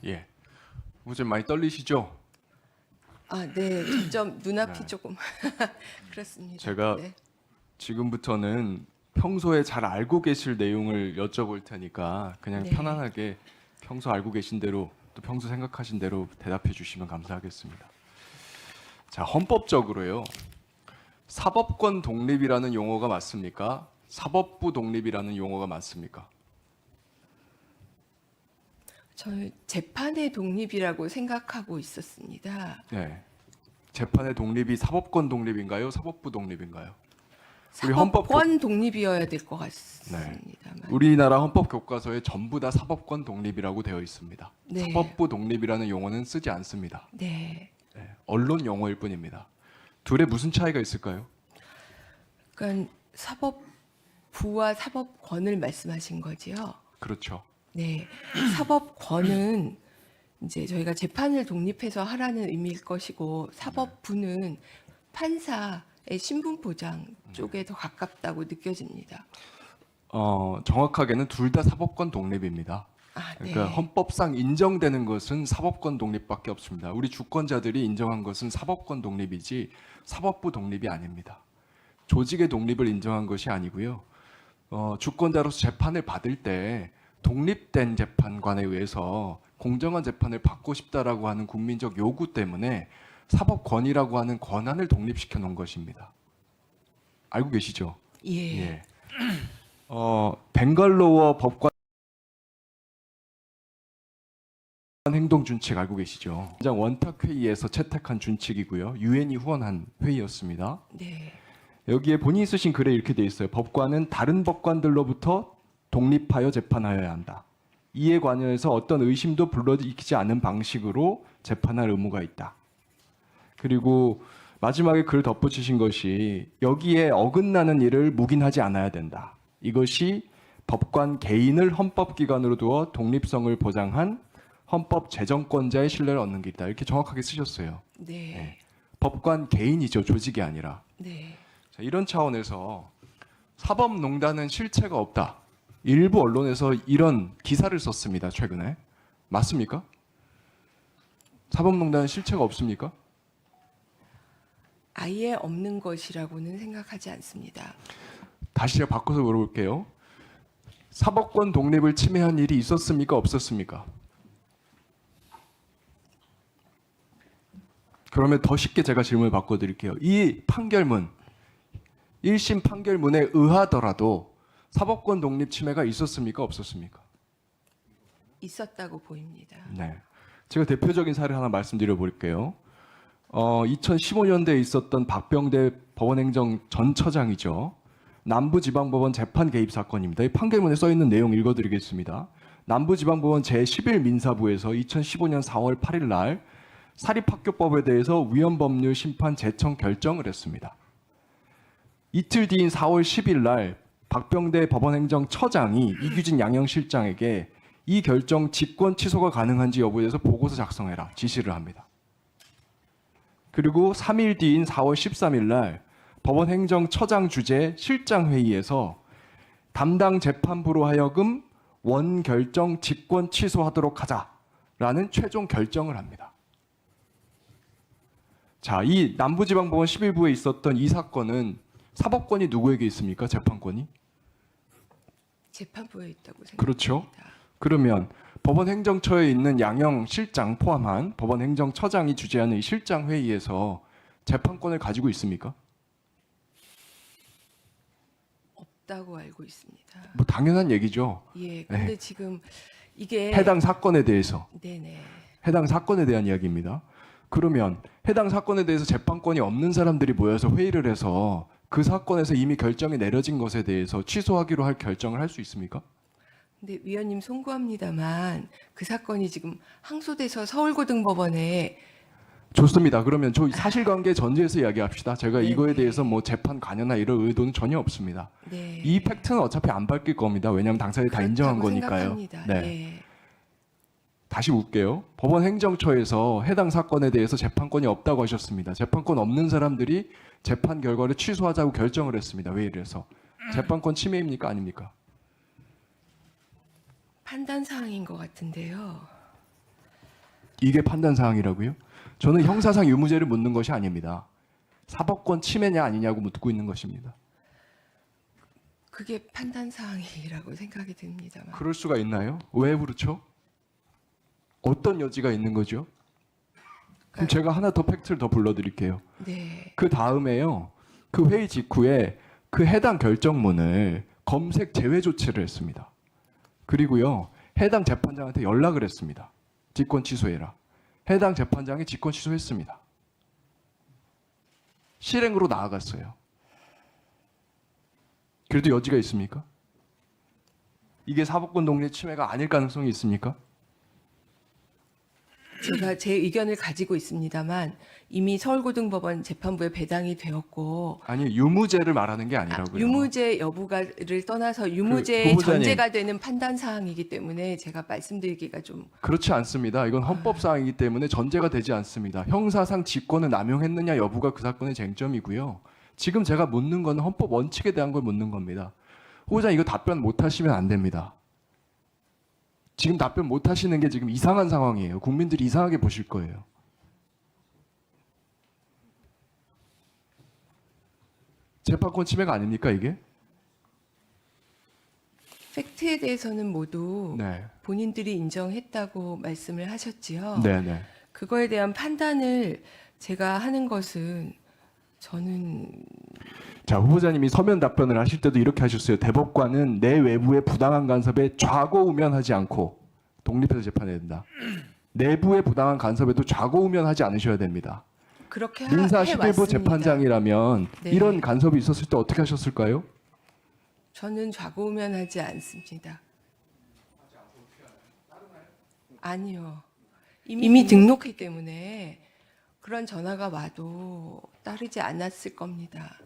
예. 좀 많이 떨리시죠? 네. 점점 눈앞이 네. 조금 그렇습니다. 제가 네. 지금부터는 평소에 잘 알고 계실 내용을 여쭤볼 테니까 그냥 네. 편안하게 평소 알고 계신 대로 또 평소 생각하신 대로 대답해 주시면 감사하겠습니다. 자, 헌법적으로요. 사법권 독립이라는 용어가 맞습니까? 사법부 독립이라는 용어가 맞습니까? 저는 재판의 독립이라고 생각하고 있었습니다. 네. 재판의 독립이 사법권 독립인가요? 사법부 독립인가요? 우리 헌법 사법권 독립이어야 될 것 같습니다만. 우리나라 헌법 교과서에 전부 다 사법권 독립이라고 되어 있습니다. 네. 사법부 독립이라는 용어는 쓰지 않습니다. 네. 네, 언론 용어일 뿐입니다. 둘의 무슨 차이가 있을까요? 그러니까 사법부와 사법권을 말씀하신 거지요. 그렇죠. 네. 사법권은 이제 저희가 재판을 독립해서 하라는 의미일 것이고 사법부는 판사의 신분 보장 쪽에 더 가깝다고 느껴집니다. 정확하게는 둘 다 사법권 독립입니다. 네. 그러니까 헌법상 인정되는 것은 사법권 독립밖에 없습니다. 우리 주권자들이 인정한 것은 사법권 독립이지 사법부 독립이 아닙니다. 조직의 독립을 인정한 것이 아니고요. 주권자로서 재판을 받을 때 독립된 재판관에 의해서 공정한 재판을 받고 싶다라고 하는 국민적 요구 때문에 사법권이라고 하는 권한을 독립시켜 놓은 것입니다. 알고 계시죠? 예. 벵갈로어 법관 행동 준칙 알고 계시죠? 가장 원탁 회의에서 채택한 준칙이고요. 유엔이 후원한 회의였습니다. 네. 여기에 본인이 쓰신 글에 이렇게 돼 있어요. 법관은 다른 법관들로부터 독립하여 재판하여야 한다. 이에 관여해서 어떤 의심도 불러일으키지 않는 방식으로 재판할 의무가 있다. 그리고 마지막에 글 덧붙이신 것이 여기에 어긋나는 일을 묵인하지 않아야 된다. 이것이 법관 개인을 헌법기관으로 두어 독립성을 보장한 헌법 제정권자의 신뢰를 얻는 길이다. 이렇게 정확하게 쓰셨어요. 네. 법관 개인이죠. 조직이 아니라. 네. 자, 이런 차원에서 사법농단은 실체가 없다. 일부 언론에서 이런 기사를 썼습니다. 최근에. 맞습니까? 사법농단은 실체가 없습니까? 아예 없는 것이라고는 생각하지 않습니다. 다시 제가 바꿔서 물어볼게요. 사법권 독립을 침해한 일이 있었습니까? 없었습니까? 그러면 더 쉽게 제가 질문을 바꿔드릴게요. 이 판결문, 1심 판결문에 의하더라도 사법권 독립 침해가 있었습니까? 없었습니까? 있었다고 보입니다. 네. 제가 대표적인 사례 하나 말씀드려 볼게요. 2015년대에 있었던 박병대 법원행정 전 처장이죠. 남부지방법원 재판 개입 사건입니다. 이 판결문에 써 있는 내용 읽어드리겠습니다. 남부지방법원 제11민사부에서 2015년 4월 8일 날 사립학교법에 대해서 위헌법률 심판 제청 결정을 했습니다. 이틀 뒤인 4월 10일 날 박병대 법원행정처장이 이규진 양형실장에게 이 결정 직권 취소가 가능한지 여부에 대해서 보고서 작성해라 지시를 합니다. 그리고 3일 뒤인 4월 13일 날 법원행정처장 주재 실장회의에서 담당 재판부로 하여금 원결정 직권 취소하도록 하자라는 최종 결정을 합니다. 자, 이 남부지방법원 11부에 있었던 이 사건은 사법권이 누구에게 있습니까? 재판권이? 재판부에 있다고 생각합니다. 그렇죠. 그러면 법원행정처에 있는 양형실장 포함한 법원행정처장이 주재하는 이 실장회의에서 재판권을 가지고 있습니까? 없다고 알고 있습니다. 뭐 당연한 얘기죠. 예. 근데 지금 이게 해당 사건에 대해서. 네네. 해당 사건에 대한 이야기입니다. 그러면 해당 사건에 대해서 재판권이 없는 사람들이 모여서 회의를 해서 그 사건에서 이미 결정이 내려진 것에 대해서 취소하기로 할 결정을 할 수 있습니까? 근데 위원님 송구합니다만 그 사건이 지금 항소돼서 서울고등법원에 좋습니다. 그러면 저 사실관계 전제에서 이야기합시다. 제가 네, 이거에 네. 대해서 뭐 재판 관여나 이런 의도는 전혀 없습니다. 네. 이 팩트는 어차피 안 밝힐 겁니다. 왜냐하면 당사자들이 다 인정한 그렇다고 거니까요. 생각합니다. 네. 네. 다시 묻게요. 법원 행정처에서 해당 사건에 대해서 재판권이 없다고 하셨습니다. 재판권 없는 사람들이 재판 결과를 취소하자고 결정을 했습니다. 회의를 해서. 재판권 침해입니까? 아닙니까? 판단 사항인 것 같은데요. 이게 판단 사항이라고요? 저는 형사상 유무죄를 묻는 것이 아닙니다. 사법권 침해냐 아니냐고 묻고 있는 것입니다. 그게 판단 사항이라고 생각이 듭니다만. 그럴 수가 있나요? 왜 그렇죠? 어떤 여지가 있는 거죠? 그럼 제가 하나 더 팩트를 더 불러드릴게요. 네. 그 다음에요. 그 회의 직후에 그 해당 결정문을 검색 제외 조치를 했습니다. 그리고요. 해당 재판장한테 연락을 했습니다. 직권 취소해라. 해당 재판장이 직권 취소했습니다. 실행으로 나아갔어요. 그래도 여지가 있습니까? 이게 사법권 독립 침해가 아닐 가능성이 있습니까? 제가 제 의견을 가지고 있습니다만 이미 서울고등법원 재판부에 배당이 되었고 아니 유무죄를 말하는 게 아니라고요. 유무죄 여부가를 떠나서 유무죄의 그 후보자님. 전제가 되는 판단 사항이기 때문에 제가 말씀드리기가 좀 그렇지 않습니다. 이건 헌법 사항이기 때문에 전제가 되지 않습니다. 형사상 직권을 남용했느냐 여부가 그 사건의 쟁점이고요. 지금 제가 묻는 건 헌법 원칙에 대한 걸 묻는 겁니다. 후보자 이거 답변 못 하시면 안 됩니다. 지금 답변 못 하시는 게 지금 이상한 상황이에요. 국민들이 이상하게 보실 거예요. 재판권 침해가 아닙니까 이게? 팩트에 대해서는 모두 네. 본인들이 인정했다고 말씀을 하셨지요. 네. 그거에 대한 판단을 제가 하는 것은 저는 자, 후보자님이 서면 답변을 하실 때도 이렇게 하셨어요. 대법관은 내 외부의 부당한 간섭에 좌고우면하지 않고 독립해서 재판해야 된다. 내부의 부당한 간섭에도 좌고우면하지 않으셔야 됩니다. 그렇게 민사 해왔습니다. 11부 재판장이라면 네. 이런 간섭이 있었을 때 어떻게 하셨을까요? 저는 좌고우면하지 않습니다. 아니요. 이미 등록했기 때문에 그런 전화가 와도 따르지 않았을 겁니다.